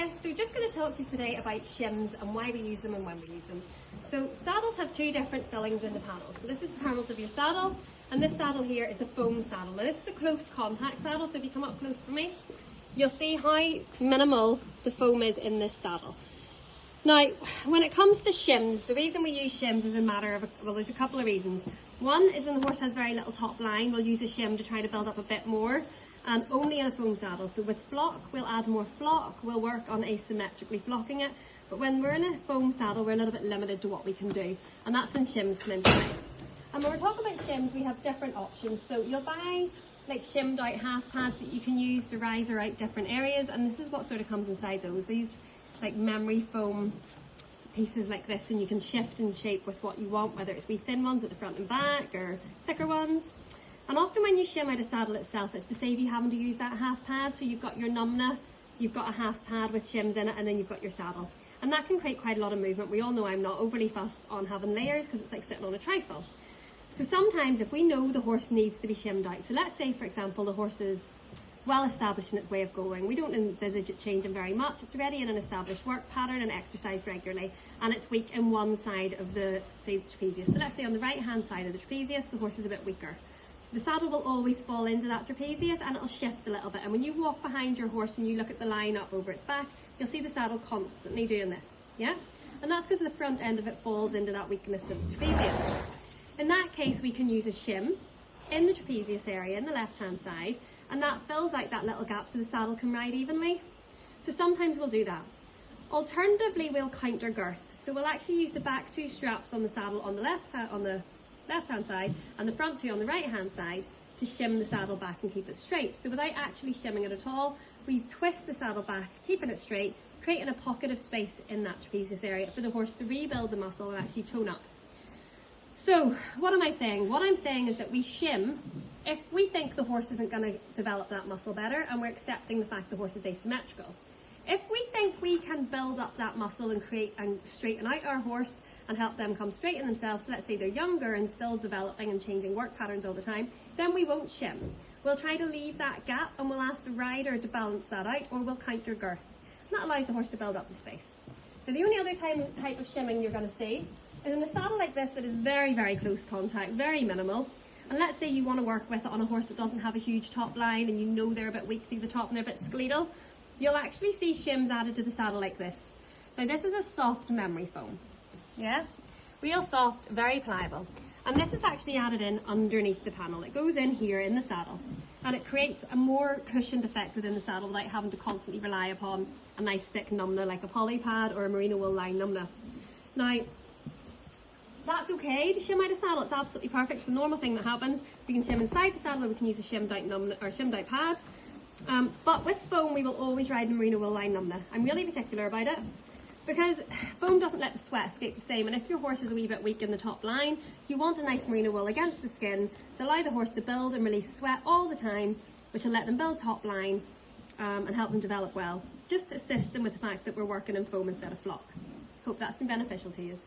Hiya, so just going to talk to you today about shims and why we use them and when we use them. So saddles have two different fillings in the panels. So this is the panels of your saddle, and this saddle here is a foam saddle. Now this is a close contact saddle, so if you come up close for me, you'll see how minimal the foam is in this saddle. Now, when it comes to shims, the reason we use shims is a matter of, well, there's a couple of reasons. One is when the horse has very little top line, we'll use a shim to try to build up a bit more, and only in a foam saddle. So with flock, we'll add more flock, we'll work on asymmetrically flocking it, but when we're in a foam saddle, we're a little bit limited to what we can do, and that's when shims come into play. And when we're talking about shims, we have different options. So you'll buy like shimmed out half pads that you can use to riser out different areas, and this is what sort of comes inside those. These like memory foam pieces like this, and you can shift and shape with what you want, whether it's wee thin ones at the front and back or thicker ones. And often when you shim out a saddle itself, it's to save you having to use that half pad. So you've got your numna, you've got a half pad with shims in it, and then you've got your saddle. And that can create quite a lot of movement. We all know I'm not overly fussed on having layers because it's like sitting on a trifle. So sometimes if we know the horse needs to be shimmed out, so let's say for example the horse is well established in its way of going, we don't envisage it changing very much, it's already in an established work pattern and exercised regularly, and it's weak in one side of the, say, the trapezius. So let's say on the right hand side of the trapezius the horse is a bit weaker. The saddle will always fall into that trapezius and it'll shift a little bit, and when you walk behind your horse and you look at the line up over its back, you'll see the saddle constantly doing this, yeah? And that's because the front end of it falls into that weakness of the trapezius. In that case we can use a shim in the trapezius area in the left hand side, and that fills out that little gap so the saddle can ride evenly. So sometimes we'll do that. Alternatively, we'll counter girth. So we'll actually use the back two straps on the saddle on the left hand side and the front two on the right hand side to shim the saddle back and keep it straight. So without actually shimming it at all, we twist the saddle back, keeping it straight, creating a pocket of space in that trapezius area for the horse to rebuild the muscle and actually tone up. So what am I saying? What I'm saying is that we shim if we think the horse isn't going to develop that muscle better and we're accepting the fact the horse is asymmetrical. If we think we can build up that muscle and create and straighten out our horse and help them come straight in themselves, so let's say they're younger and still developing and changing work patterns all the time, then we won't shim. We'll try to leave that gap and we'll ask the rider to balance that out, or we'll counter girth. And that allows the horse to build up the space. Now the only other type of shimming you're going to see is in a saddle like this that is very, very close contact, very minimal. And let's say you want to work with it on a horse that doesn't have a huge top line and you know they're a bit weak through the top and they're a bit skeletal, you'll actually see shims added to the saddle like this. Now this is a soft memory foam, yeah? Real soft, very pliable. And this is actually added in underneath the panel. It goes in here in the saddle and it creates a more cushioned effect within the saddle without having to constantly rely upon a nice thick numna like a poly pad or a merino wool line numna. Now, that's okay to shim out a saddle, it's absolutely perfect. It's the normal thing that happens. We can shim inside the saddle or we can use a shimmed out numna or shimmed out pad. But with foam we will always ride a merino wool line numna. I'm really particular about it because foam doesn't let the sweat escape the same, and if your horse is a wee bit weak in the top line, you want a nice merino wool against the skin to allow the horse to build and release sweat all the time, which will let them build top line and help them develop well. Just to assist them with the fact that we're working in foam instead of flock. Hope that's been beneficial to you.